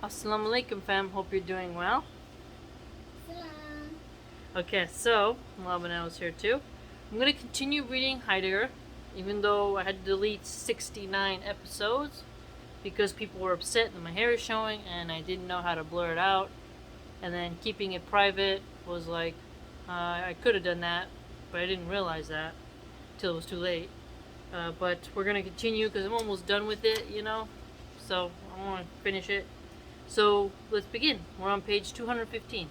Assalamu alaikum fam, hope you're doing well. Salam. Okay, so, Labana was here too. I'm going to continue reading Heidegger, even though I had to delete 69 episodes because people were upset that my hair is showing and I didn't know how to blur it out. And then keeping it private was like, I could have done that, but I didn't realize that till it was too late. But we're going to continue because I'm almost done with it, so I want to finish it. So let's begin. We're on page 215.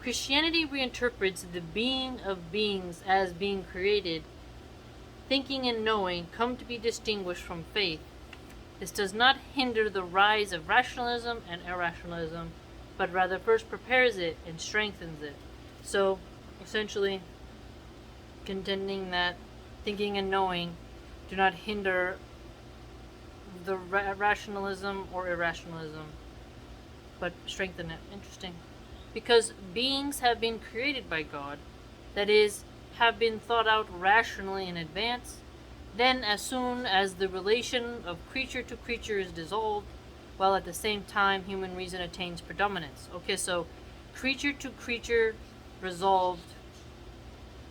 Christianity reinterprets the being of beings as being created. Thinking and knowing come to be distinguished from faith. This does not hinder the rise of rationalism and irrationalism, but rather first prepares it and strengthens it. So, essentially, contending that thinking and knowing do not hinder the rationalism or irrationalism, but strengthen it. Interesting. Because beings have been created by God, that is, have been thought out rationally in advance, then as soon as the relation of creature to creature is dissolved, while at the same time human reason attains predominance. Okay, so creature to creature resolved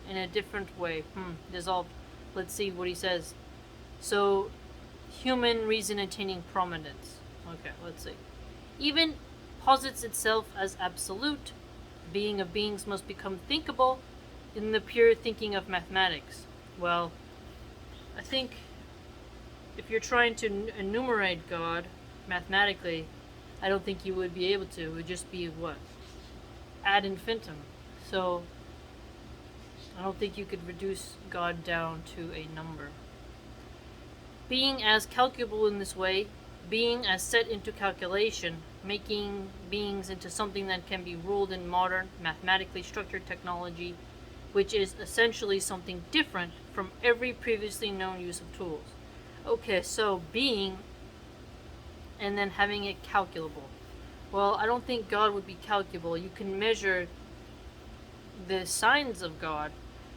in a different way. Dissolved. Let's see what he says. So, human reason attaining prominence. Okay, let's see. Even posits itself as absolute. Being of beings must become thinkable in the pure thinking of mathematics. Well, I think if you're trying to enumerate God mathematically, I don't think you would be able to. It would just be what? Ad infinitum. So, I don't think you could reduce God down to a number. Being as calculable in this way, being as set into calculation, making beings into something that can be ruled in modern, mathematically structured technology, which is essentially something different from every previously known use of tools. Okay, so being and then having it calculable. Well, I don't think God would be calculable. You can measure the signs of God,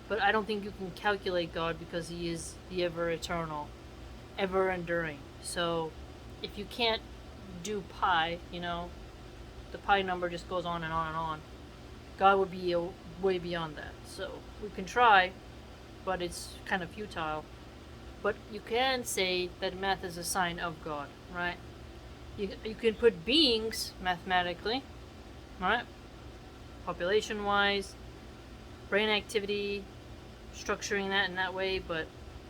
but I don't think you can calculate God because he is the ever eternal, ever enduring. So if you can't do pi, the pi number just goes on and on and on. God would be way beyond that. So we can try, but it's kind of futile. But you can say that math is a sign of God, right? You can put beings mathematically, right? Population-wise, brain activity, structuring that in that way, but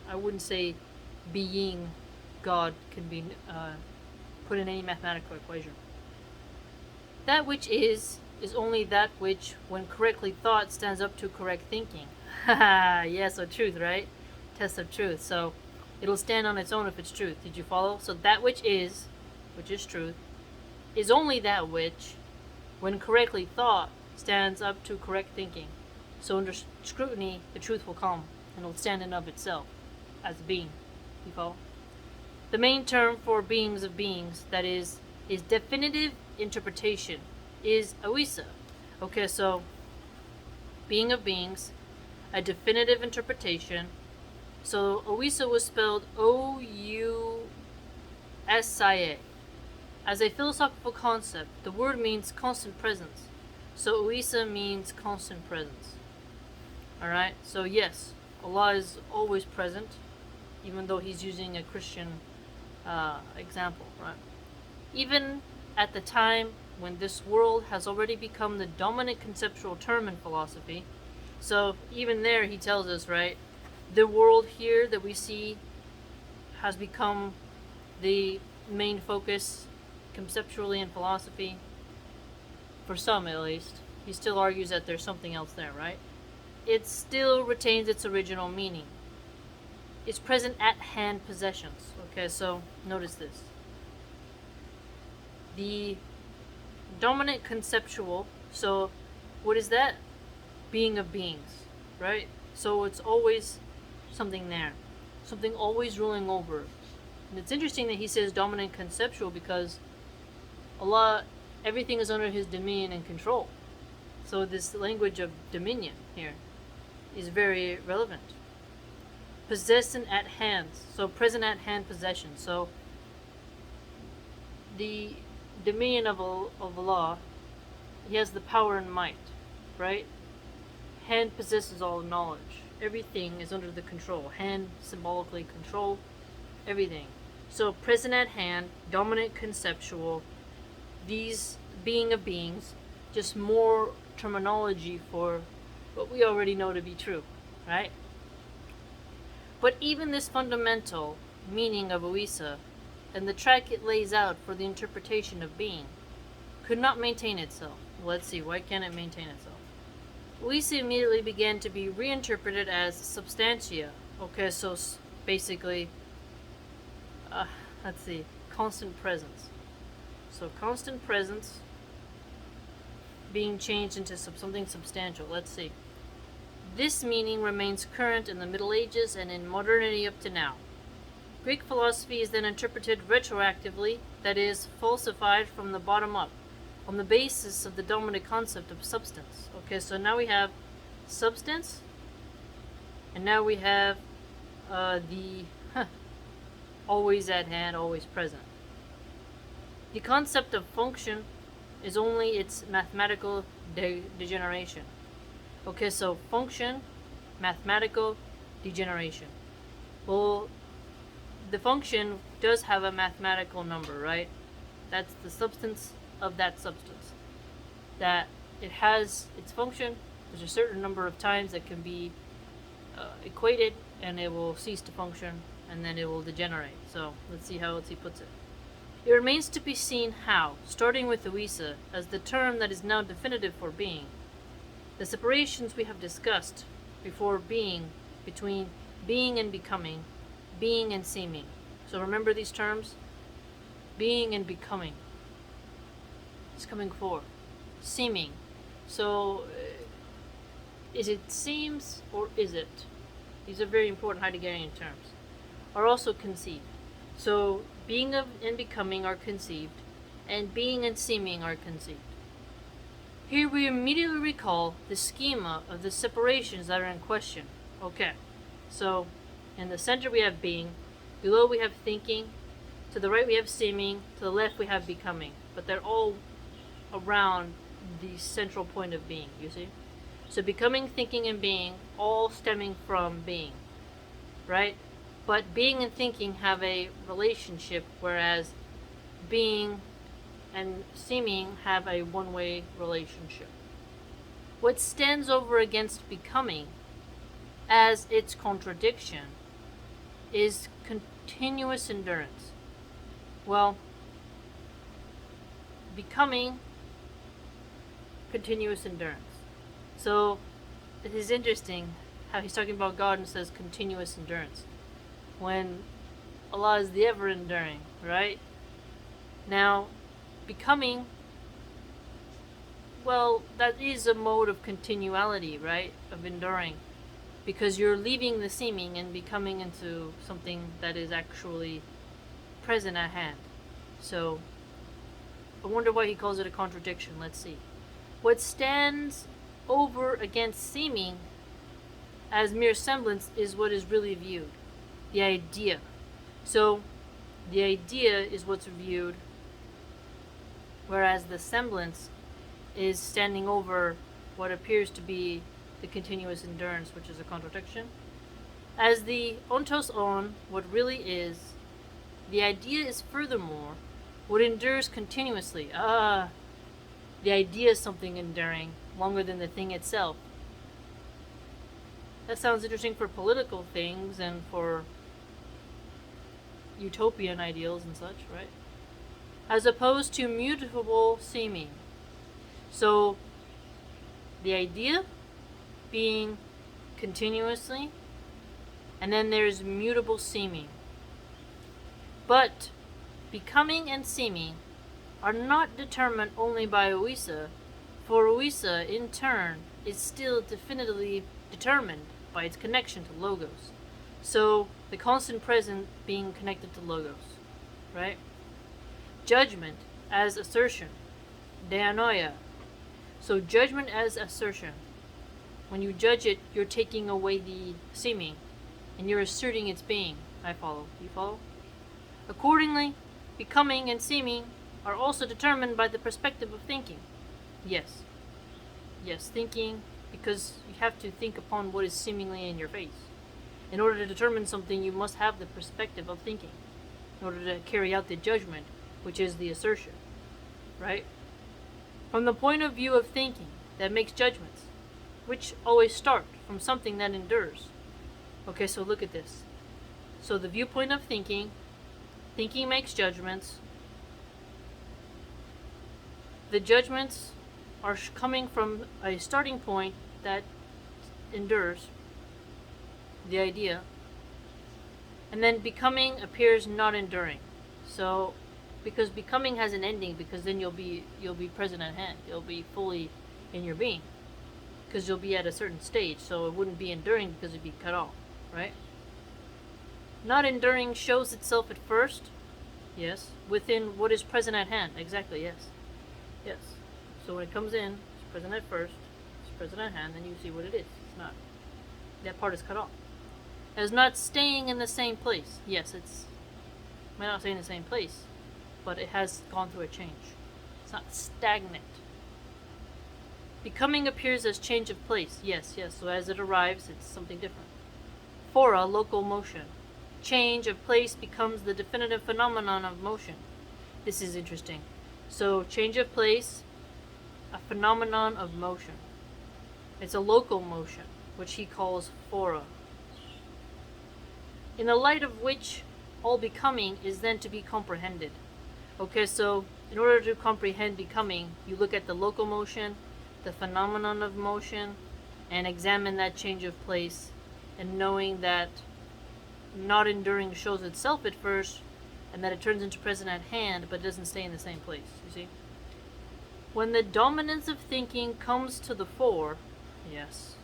I wouldn't say being God can be put in any mathematical equation. That which is only that which, when correctly thought, stands up to correct thinking. Haha, yeah, so truth, right? Test of truth. So it'll stand on its own if it's truth. Did you follow? So that which is truth, is only that which, when correctly thought, stands up to correct thinking. So under scrutiny, the truth will come, and it'll stand in of itself, as a being. You follow? The main term for beings of beings, that is definitive interpretation, is ouisa. Okay, so being of beings, a definitive interpretation. So ouisa was spelled O-U-S-I-A. As a philosophical concept, the word means constant presence. So ouisa means constant presence. Alright, so yes, Allah is always present, even though he's using a Christian example, right? Even at the time when this world has already become the dominant conceptual term in philosophy. So even there he tells us, right, the world here that we see has become the main focus conceptually in philosophy, for some at least. He still argues that there's something else there, right? It still retains its original meaning. It's present at hand possessions. Okay, so notice this. The dominant conceptual, so what is that? Being of beings, right? So it's always something there. Something always ruling over. And it's interesting that he says dominant conceptual because Allah, everything is under his dominion and control. So this language of dominion here is very relevant. Possessing at hand, so present at hand possession. So the dominion of Allah, he has the power and might, right? Hand possesses all knowledge. Everything is under the control. Hand symbolically control everything. So present at hand, dominant conceptual, these being of beings, just more terminology for what we already know to be true, right? But even this fundamental meaning of Oisa and the track it lays out for the interpretation of being could not maintain itself. Let's see, why can't it maintain itself? Oisa immediately began to be reinterpreted as substantia. Okay, so basically, let's see, constant presence. So constant presence being changed into something substantial. Let's see. This meaning remains current in the Middle Ages and in modernity up to now. Greek philosophy is then interpreted retroactively, that is, falsified from the bottom up, on the basis of the dominant concept of substance. Okay, so now we have substance, and now we have the always at hand, always present. The concept of function is only its mathematical degeneration. Okay, so function, mathematical degeneration. Well, the function does have a mathematical number, right? That's the substance of that substance. That it has its function. There's a certain number of times that can be equated, and it will cease to function, and then it will degenerate. So let's see how else he puts it. It remains to be seen how, starting with Oisa as the term that is now definitive for being, the separations we have discussed before being, between being and becoming, being and seeming. So remember these terms? Being and becoming. It's coming forward. Seeming. So, is it seems or is it? These are very important Heideggerian terms. Are also conceived. So, being and becoming are conceived, and being and seeming are conceived. Here we immediately recall the schema of the separations that are in question. Okay, so in the center we have being, below we have thinking, to the right we have seeming, to the left we have becoming. But they're all around the central point of being, you see? So becoming, thinking, and being, all stemming from being, right? But being and thinking have a relationship, whereas being and seeming have a one-way relationship. What stands over against becoming as its contradiction is continuous endurance. Well, becoming, continuous endurance. So it is interesting how he's talking about God and says continuous endurance, when Allah is the ever-enduring, right? Now, becoming, well, that is a mode of continuality, right? Of enduring. Because you're leaving the seeming and becoming into something that is actually present at hand. So, I wonder why he calls it a contradiction. Let's see. What stands over against seeming as mere semblance is what is really viewed. The idea. So, the idea is what's viewed, whereas the semblance is standing over what appears to be the continuous endurance, which is a contradiction. As the ontos on, what really is, the idea is furthermore what endures continuously. The idea is something enduring, longer than the thing itself. That sounds interesting for political things and for utopian ideals and such, right? As opposed to mutable seeming. So, the idea being continuously, and then there's mutable seeming. But becoming and seeming are not determined only by Oisa, for Oisa, in turn, is still definitively determined by its connection to Logos. So, the constant present being connected to Logos, right? Judgment as assertion, deanoia. So judgment as assertion. When you judge it, you're taking away the seeming, and you're asserting its being. I follow. You follow? Accordingly, becoming and seeming are also determined by the perspective of thinking. Yes. Yes, thinking, because you have to think upon what is seemingly in your face. In order to determine something, you must have the perspective of thinking, in order to carry out the judgment, which is the assertion. Right? From the point of view of thinking that makes judgments, which always start from something that endures. Okay, so look at this. So the viewpoint of thinking makes judgments. The judgments are coming from a starting point that endures the idea, and then becoming appears not enduring. So because becoming has an ending, because then you'll be present at hand, you'll be fully in your being, because you'll be at a certain stage. So it wouldn't be enduring because it'd be cut off, right? Not enduring shows itself at first, yes, within what is present at hand. Exactly, yes. Yes. So when it comes in, it's present at first, it's present at hand, then you see what it is. It's not. That part is cut off. As not staying in the same place. Yes, it's might not stay in the same place, but it has gone through a change. It's not stagnant. Becoming appears as change of place. Yes, yes. So as it arrives, it's something different. Fora, local motion. Change of place becomes the definitive phenomenon of motion. This is interesting. So change of place, a phenomenon of motion. It's a local motion, which he calls fora. In the light of which all becoming is then to be comprehended. Okay, so in order to comprehend becoming, you look at the local motion, the phenomenon of motion, and examine that change of place, and knowing that not enduring shows itself at first, and that it turns into present at hand, but doesn't stay in the same place, you see? When the dominance of thinking comes to the fore, yes,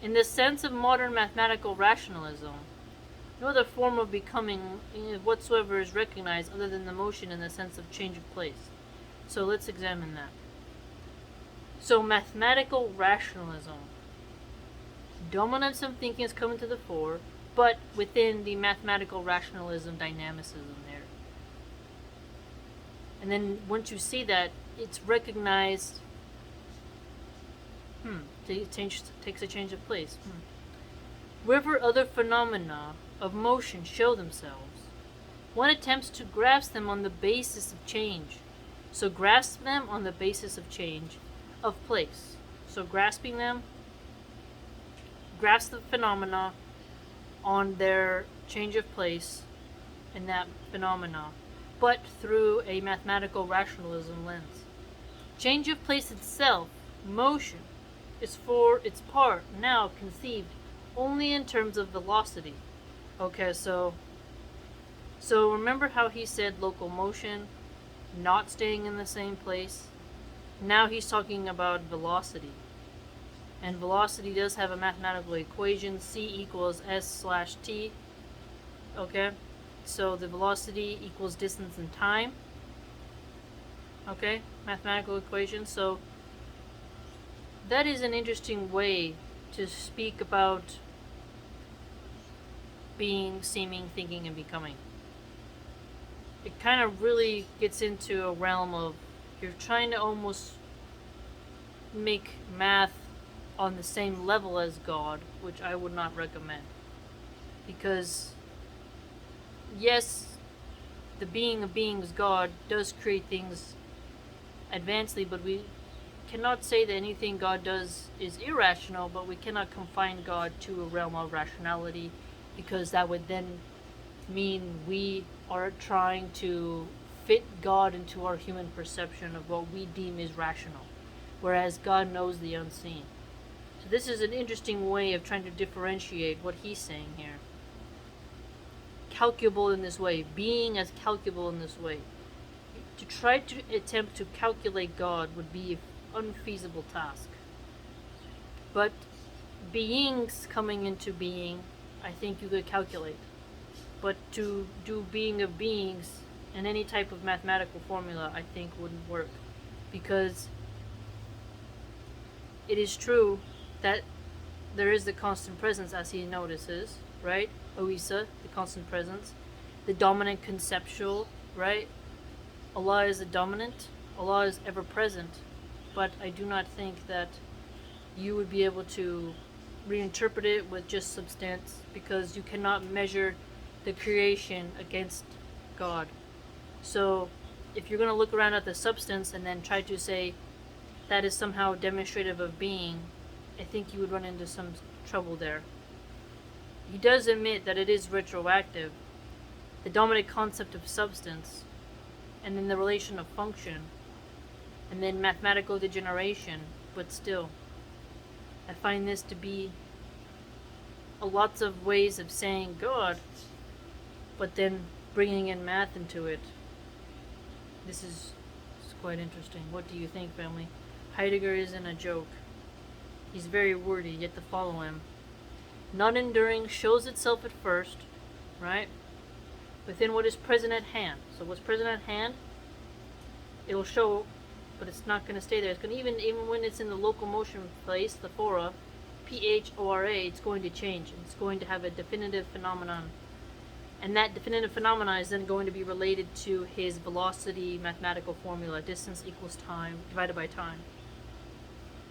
in the sense of modern mathematical rationalism, no other form of becoming whatsoever is recognized other than the motion in the sense of change of place. So let's examine that. So mathematical rationalism, dominance of thinking is coming to the fore, but within the mathematical rationalism dynamicism there. And then once you see that, it's recognized. Takes a change of place. Wherever other phenomena of motion show themselves, one attempts to grasp them on the basis of change. So grasp them on the basis of change of place. So grasping them, grasp the phenomena on their change of place in that phenomena, but through a mathematical rationalism lens. Change of place itself, motion, is for its part now conceived only in terms of velocity. Okay, so remember how he said local motion, not staying in the same place? Now he's talking about velocity. And velocity does have a mathematical equation, c equals s/t. Okay, so the velocity equals distance in time. Okay, mathematical equation. So that is an interesting way to speak about being, seeming, thinking, and becoming. It kind of really gets into a realm of you're trying to almost make math on the same level as God, which I would not recommend. Because, yes, the being of beings, God, does create things advancedly, but we cannot say that anything God does is irrational, but we cannot confine God to a realm of rationality, because that would then mean we are trying to fit God into our human perception of what we deem is rational, whereas God knows the unseen. So this is an interesting way of trying to differentiate what he's saying here. Calculable in this way, being as calculable in this way. To try to attempt to calculate God would be an unfeasible task. But beings coming into being, I think you could calculate. But to do being of beings in any type of mathematical formula, I think wouldn't work. Because it is true that there is the constant presence, as he notices, right? Oisa, the constant presence. The dominant conceptual, right? Allah is a dominant, Allah is ever present, but I do not think that you would be able to reinterpret it with just substance, because you cannot measure the creation against God. So if you're going to look around at the substance and then try to say that is somehow demonstrative of being, I think you would run into some trouble there. He does admit that it is retroactive, the dominant concept of substance, and then the relation of function, and then mathematical degeneration, but still, I find this to be lots of ways of saying God, but then bringing in math into it. This is quite interesting. What do you think, family? Heidegger isn't a joke. He's very wordy, yet to follow him. Not enduring shows itself at first, right? Within what is present at hand. So what's present at hand, it'll show, but it's not going to stay there. It's going to, even when it's in the local motion place, the phora, P-H-O-R-A, it's going to change. It's going to have a definitive phenomenon. And that definitive phenomenon is then going to be related to his velocity mathematical formula. Distance equals time divided by time.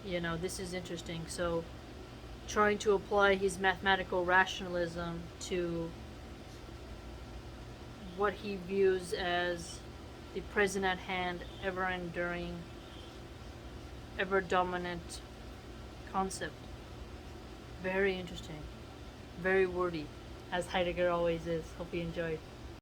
You know, this is interesting. So, trying to apply his mathematical rationalism to what he views as the present at hand, ever enduring, ever dominant concept. Very interesting. Very wordy, as Heidegger always is. Hope you enjoyed.